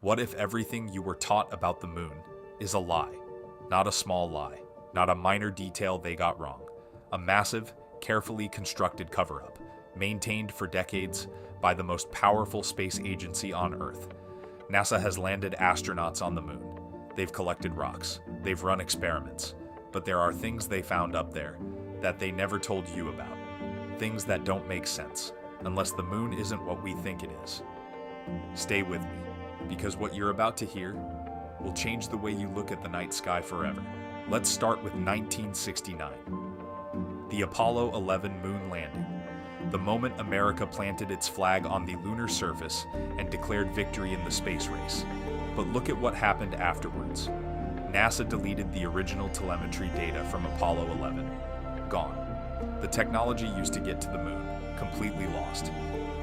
What if everything you were taught about the moon is a lie? Not a small lie, not a minor detail they got wrong. A massive, carefully constructed cover-up, maintained for decades by the most powerful space agency on Earth. NASA has landed astronauts on the moon. They've collected rocks. They've run experiments. But there are things they found up there that they never told you about. Things that don't make sense, unless the moon isn't what we think it is. Stay with me, because what you're about to hear will change the way you look at the night sky forever. Let's start with 1969. The Apollo 11 moon landing. The moment America planted its flag on the lunar surface and declared victory in the space race. But look at what happened afterwards. NASA deleted the original telemetry data from Apollo 11. Gone. The technology used to get to the moon, completely lost.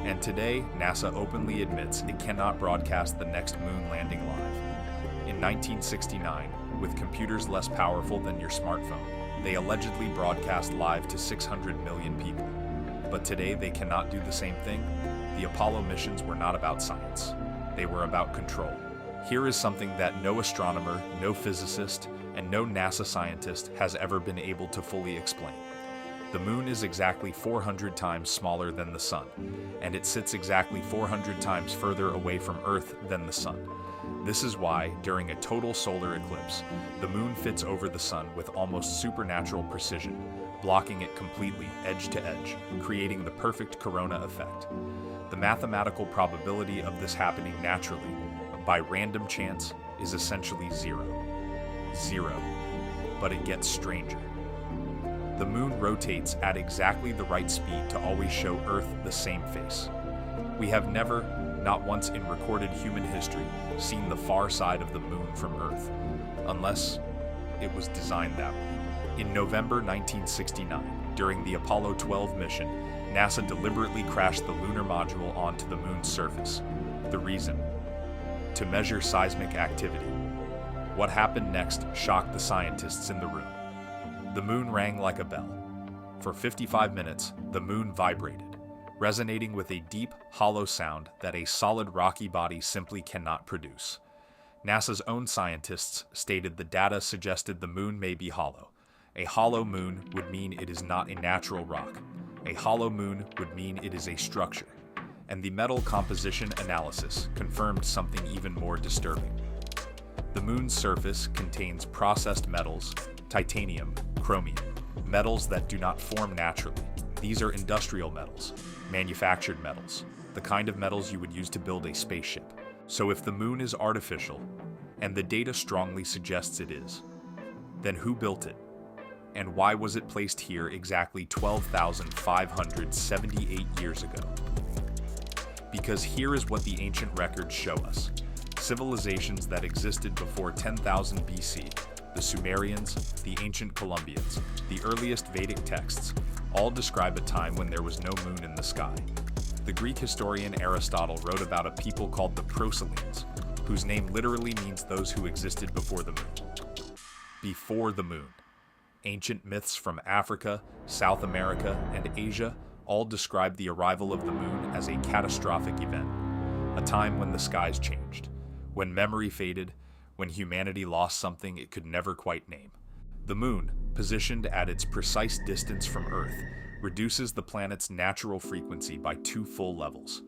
And today, NASA openly admits it cannot broadcast the next moon landing live. In 1969, with computers less powerful than your smartphone, they allegedly broadcast live to 600 million people. But today they cannot do the same thing. The Apollo missions were not about science. They were about control. Here is something that no astronomer, no physicist, and no NASA scientist has ever been able to fully explain. The moon is exactly 400 times smaller than the sun, and it sits exactly 400 times further away from Earth than the sun. This is why, during a total solar eclipse, the moon fits over the sun with almost supernatural precision, blocking it completely edge to edge, creating the perfect corona effect. The mathematical probability of this happening naturally, by random chance, is essentially zero. Zero. But it gets stranger. The moon rotates at exactly the right speed to always show Earth the same face. We have never, not once in recorded human history, seen the far side of the moon from Earth, unless it was designed that way. In November 1969, during the Apollo 12 mission, NASA deliberately crashed the lunar module onto the moon's surface. The reason? To measure seismic activity. What happened next shocked the scientists in the room. The moon rang like a bell. For 55 minutes, the moon vibrated, resonating with a deep, hollow sound that a solid rocky body simply cannot produce. NASA's own scientists stated the data suggested the moon may be hollow. A hollow moon would mean it is not a natural rock. A hollow moon would mean it is a structure. And the metal composition analysis confirmed something even more disturbing. The moon's surface contains processed metals, titanium, chromium, metals that do not form naturally. These are industrial metals, manufactured metals, the kind of metals you would use to build a spaceship. So if the moon is artificial, and the data strongly suggests it is, then who built it? And why was it placed here exactly 12,578 years ago? Because here is what the ancient records show us. Civilizations that existed before 10,000 BC, the Sumerians, the ancient Columbians, the earliest Vedic texts, all describe a time when there was no moon in the sky. The Greek historian Aristotle wrote about a people called the Proselynes, whose name literally means those who existed before the moon. Before the moon. Ancient myths from Africa, South America, and Asia all describe the arrival of the moon as a catastrophic event, a time when the skies changed, when memory faded, when humanity lost something it could never quite name. The moon, positioned at its precise distance from Earth, reduces the planet's natural frequency by 2 full levels,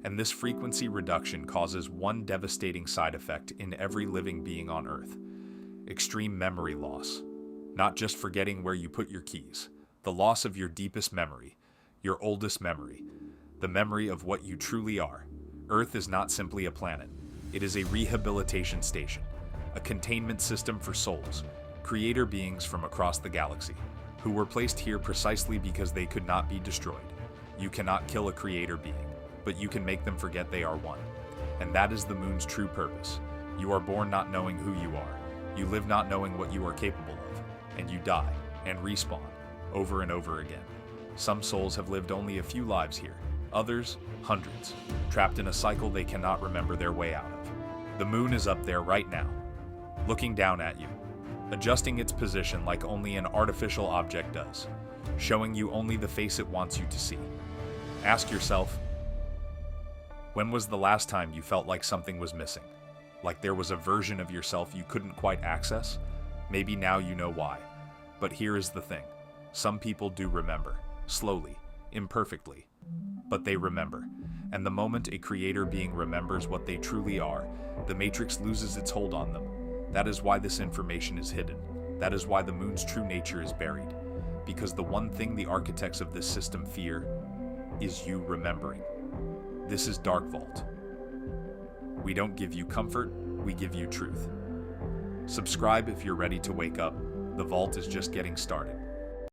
and this frequency reduction causes one devastating side effect in every living being on Earth: extreme memory loss. Not just forgetting where you put your keys, the loss of your deepest memory, your oldest memory, the memory of what you truly are. Earth is not simply a planet. It is a rehabilitation station, a containment system for souls, creator beings from across the galaxy, who were placed here precisely because they could not be destroyed. You cannot kill a creator being, but you can make them forget they are one. And that is the moon's true purpose. You are born not knowing who you are. You live not knowing what you are capable of. And you die, and respawn, over and over again. Some souls have lived only a few lives here, others, hundreds, trapped in a cycle they cannot remember their way out of. The moon is up there right now, looking down at you, adjusting its position like only an artificial object does, showing you only the face it wants you to see. Ask yourself, when was the last time you felt like something was missing? like there was a version of yourself you couldn't quite access. Maybe now you know why. But here is the thing. Some people do remember. Slowly. Imperfectly. But they remember. And the moment a creator being remembers what they truly are, the Matrix loses its hold on them. That is why this information is hidden. That is why the moon's true nature is buried. Because the one thing the architects of this system fear is you remembering. This is DarkVault. We don't give you comfort, we give you truth. Subscribe if you're ready to wake up. The vault is just getting started.